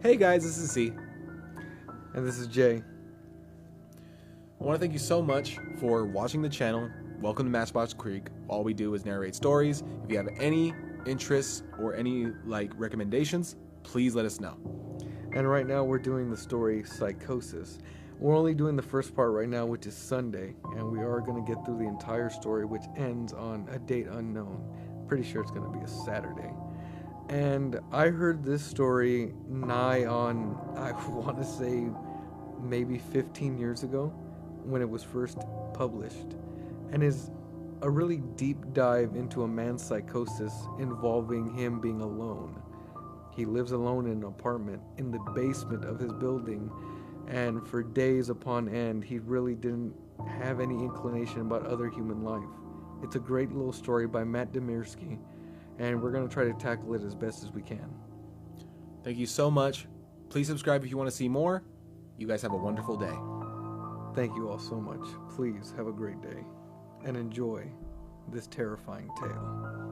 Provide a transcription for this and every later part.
Hey guys, this is C. And this is Jay. I want to thank you so much for watching the channel. Welcome to Matchbox Creek. All we do is narrate stories. If you have any interests or any recommendations, please let us know. And right now we're doing the story Psychosis. We're only doing the first part right now, which is Sunday, and we are going to get through the entire story, which ends on a date unknown. Pretty sure it's going to be a Saturday. And I heard this story nigh on, I want to say, maybe 15 years ago when it was first published, and is a really deep dive into a man's psychosis involving him being alone. He lives alone in an apartment in the basement of his building, and for days upon end, he really didn't have any inclination about other human life. It's a great little story by Matt Dymerski, and we're going to try to tackle it as best as we can. Thank you so much. Please subscribe if you want to see more. You guys have a wonderful day. Thank you all so much. Please have a great day and enjoy this terrifying tale.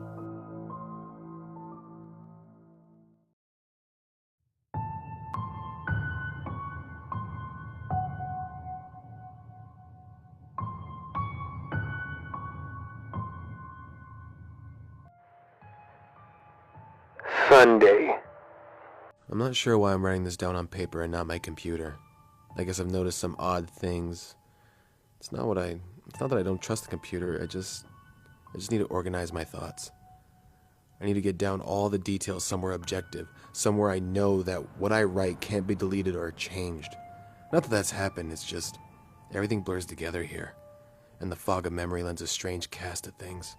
Sunday. I'm not sure why I'm writing this down on paper and not my computer. I guess I've noticed some odd things. It's not that I don't trust the computer, I just need to organize my thoughts. I need to get down all the details somewhere objective, somewhere I know that what I write can't be deleted or changed. Not that that's happened, it's just everything blurs together here, and the fog of memory lends a strange cast to things.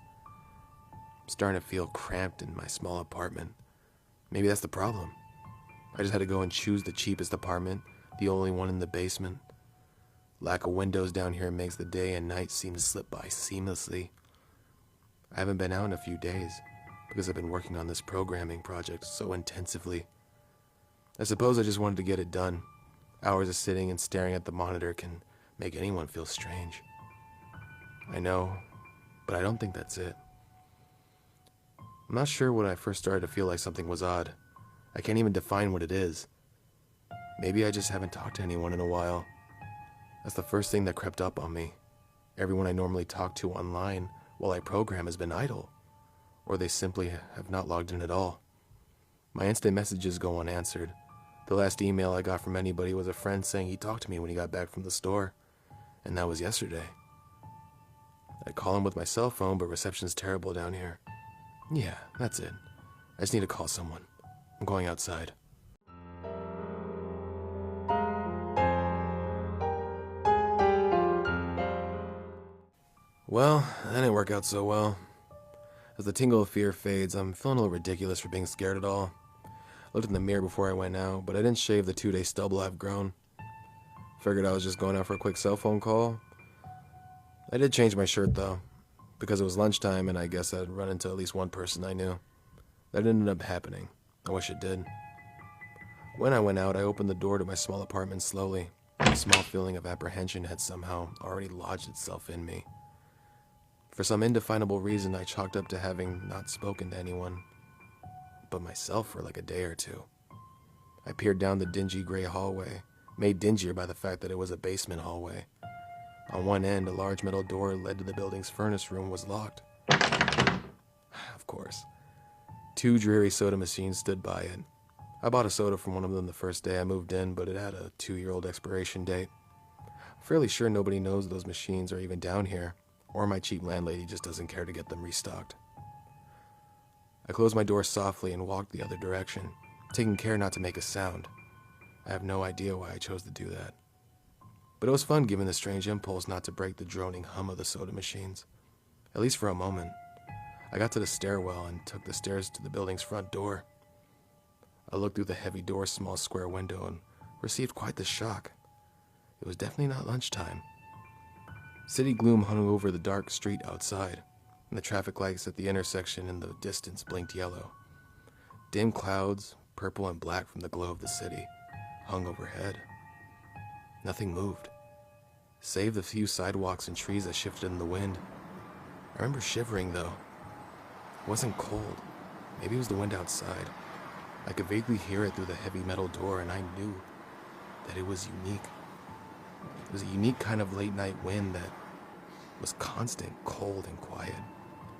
I'm starting to feel cramped in my small apartment. Maybe that's the problem. I just had to go and choose the cheapest apartment, the only one in the basement. Lack of windows down here makes the day and night seem to slip by seamlessly. I haven't been out in a few days because I've been working on this programming project so intensively. I suppose I just wanted to get it done. Hours of sitting and staring at the monitor can make anyone feel strange. I know, but I don't think that's it. I'm not sure when I first started to feel like something was odd. I can't even define what it is. Maybe I just haven't talked to anyone in a while. That's the first thing that crept up on me. Everyone I normally talk to online while I program has been idle, or they simply have not logged in at all. My instant messages go unanswered. The last email I got from anybody was a friend saying he talked to me when he got back from the store, and that was yesterday. I call him with my cell phone, but reception's terrible down here. Yeah, that's it. I just need to call someone. I'm going outside. Well, that didn't work out so well. As the tingle of fear fades, I'm feeling a little ridiculous for being scared at all. I looked in the mirror before I went out, but I didn't shave the 2-day stubble I've grown. Figured I was just going out for a quick cell phone call. I did change my shirt though, because it was lunchtime and I guess I'd run into at least one person I knew. That ended up happening. I wish it did. When I went out, I opened the door to my small apartment slowly. A small feeling of apprehension had somehow already lodged itself in me. For some indefinable reason, I chalked up to having not spoken to anyone but myself for like a day or two. I peered down the dingy gray hallway, made dingier by the fact that it was a basement hallway. On one end, a large metal door led to the building's furnace room was locked. Of course. 2 dreary soda machines stood by it. I bought a soda from one of them the first day I moved in, but it had a 2-year-old expiration date. I'm fairly sure nobody knows those machines are even down here, or my cheap landlady just doesn't care to get them restocked. I closed my door softly and walked the other direction, taking care not to make a sound. I have no idea why I chose to do that. But it was fun given the strange impulse not to break the droning hum of the soda machines, at least for a moment. I got to the stairwell and took the stairs to the building's front door. I looked through the heavy door's small square window and received quite the shock. It was definitely not lunchtime. City gloom hung over the dark street outside, and the traffic lights at the intersection in the distance blinked yellow. Dim clouds, purple and black from the glow of the city, hung overhead. Nothing moved, save the few sidewalks and trees that shifted in the wind. I remember shivering, though. It wasn't cold. Maybe it was the wind outside. I could vaguely hear it through the heavy metal door, and I knew that it was unique. It was a unique kind of late-night wind that was constant, cold, and quiet,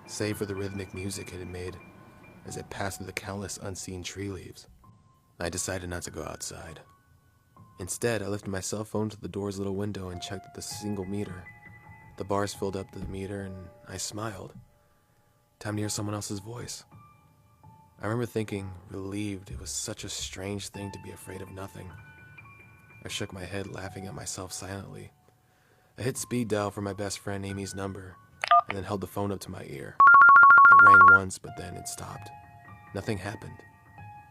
save for the rhythmic music it had made as it passed through the countless unseen tree leaves. I decided not to go outside. Instead, I lifted my cell phone to the door's little window and checked at the single meter. The bars filled up the meter, and I smiled. Time to hear someone else's voice. I remember thinking, relieved, it was such a strange thing to be afraid of nothing. I shook my head, laughing at myself silently. I hit speed dial for my best friend Amy's number, and then held the phone up to my ear. It rang once, but then it stopped. Nothing happened.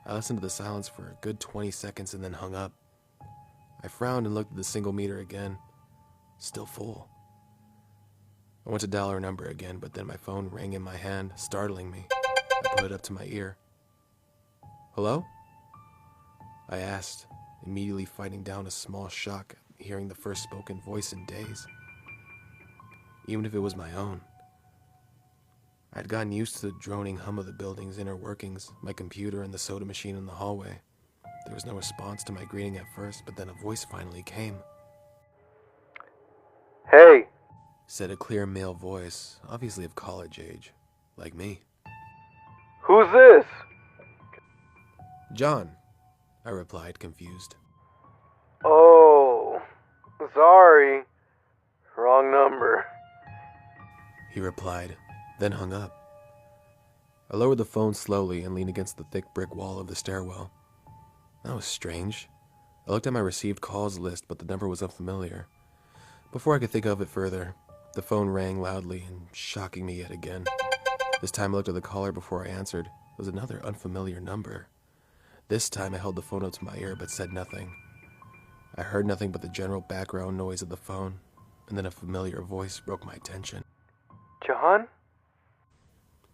I listened to the silence for a good 20 seconds and then hung up. I frowned and looked at the single meter again. Still full. I went to dial her number again, but then my phone rang in my hand, startling me. I put it up to my ear. "Hello?" I asked, immediately fighting down a small shock at hearing the first spoken voice in days. Even if it was my own. I'd gotten used to the droning hum of the building's inner workings, my computer, and the soda machine in the hallway. There was no response to my greeting at first, but then a voice finally came. "Hey," said a clear male voice, obviously of college age, like me. "who's this?" John. I replied, confused. "Oh, sorry. Wrong number." He replied, then hung up. I lowered the phone slowly and leaned against the thick brick wall of the stairwell. That was strange. I looked at my received calls list, but the number was unfamiliar. Before I could think of it further, the phone rang loudly and shocking me yet again. This time I looked at the caller before I answered. It was another unfamiliar number. This time I held the phone up to my ear but said nothing. I heard nothing but the general background noise of the phone, and then a familiar voice broke my attention. "John?"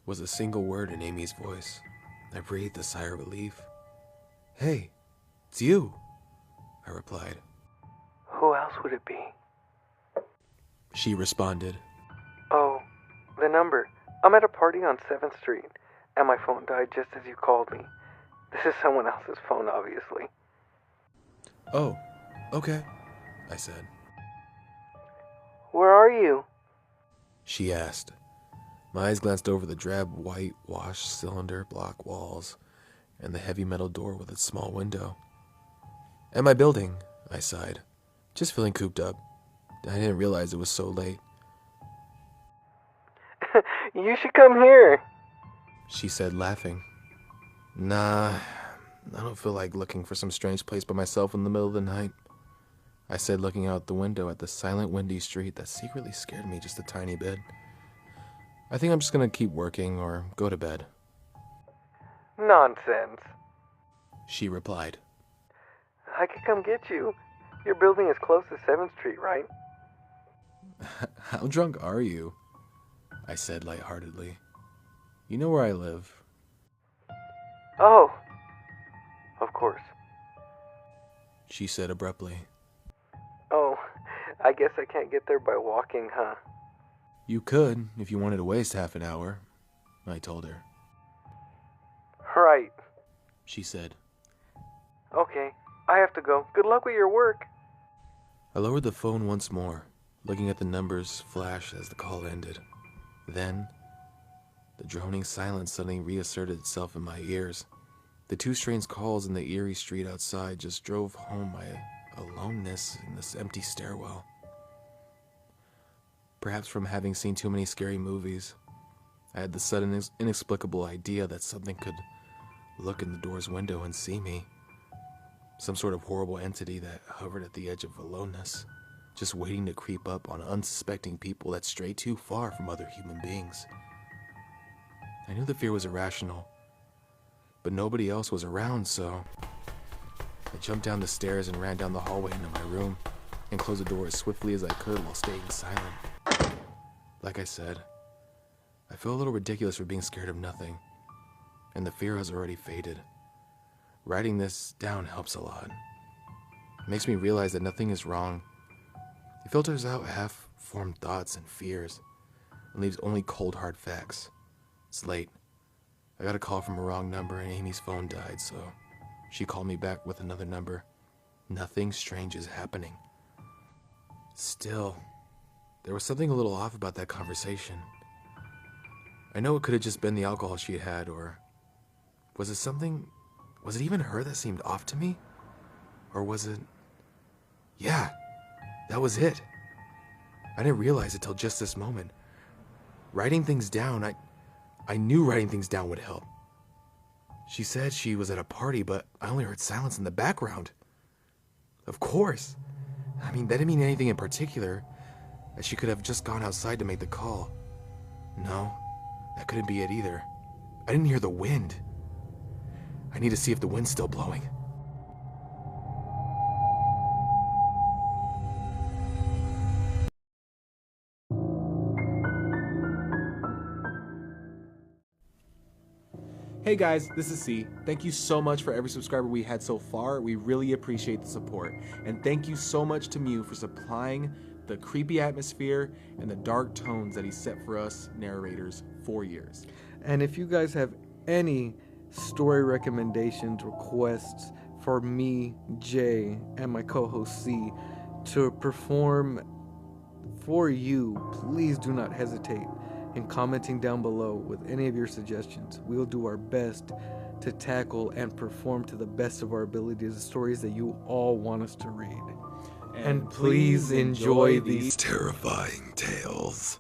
Was a single word in Amy's voice. I breathed a sigh of relief. "Hey, it's you," I replied. "Who else would it be?" She responded. "Oh, the number. I'm at a party on 7th Street, and my phone died just as you called me. This is someone else's phone, obviously." Oh, okay, I said. "Where are you?" She asked. My eyes glanced over the drab white-washed cylinder block walls and the heavy metal door with its small window. "At my building," I sighed, just feeling cooped up. I didn't realize it was so late. "You should come here." She said, laughing. "Nah, I don't feel like looking for some strange place by myself in the middle of the night," I said, looking out the window at the silent, windy street that secretly scared me just a tiny bit. "I think I'm just gonna keep working or go to bed." "Nonsense. She replied. I could come get you. Your building is close to 7th Street, right?" How drunk are you? I said lightheartedly. You know where I live. "Oh, of course." She said abruptly. "Oh, I guess I can't get there by walking, huh?" You could, if you wanted to waste half an hour, I told her. "Right. She said. Okay, I have to go. Good luck with your work." I lowered the phone once more, looking at the numbers flash as the call ended. Then, the droning silence suddenly reasserted itself in my ears. The two strange calls in the eerie street outside just drove home my aloneness in this empty stairwell. Perhaps from having seen too many scary movies, I had the sudden inexplicable idea that something could look in the door's window and see me. Some sort of horrible entity that hovered at the edge of aloneness, just waiting to creep up on unsuspecting people that stray too far from other human beings. I knew the fear was irrational, but nobody else was around, so I jumped down the stairs and ran down the hallway into my room and closed the door as swiftly as I could while staying silent. Like I said, I feel a little ridiculous for being scared of nothing, and the fear has already faded. Writing this down helps a lot. It makes me realize that nothing is wrong. It filters out half-formed thoughts and fears and leaves only cold, hard facts. It's late. I got a call from a wrong number and Amy's phone died, so she called me back with another number. Nothing strange is happening. Still, there was something a little off about that conversation. I know it could have just been the alcohol she had had, or was it even her that seemed off to me? Or was it... Yeah, that was it. I didn't realize it till just this moment. Writing things down, I knew writing things down would help. She said she was at a party, but I only heard silence in the background. Of course. I mean, that didn't mean anything in particular, that she could have just gone outside to make the call. No, that couldn't be it either. I didn't hear the wind. I need to see if the wind's still blowing. Hey guys, this is C. Thank you so much for every subscriber we had so far. We really appreciate the support. And thank you so much to Mew for supplying the creepy atmosphere and the dark tones that he set for us narrators for years. And if you guys have any story recommendations, requests for me, Jay, and my co-host C to perform for you, please do not hesitate in commenting down below with any of your suggestions. We'll do our best to tackle and perform to the best of our abilities the stories that you all want us to read. And please enjoy these terrifying tales.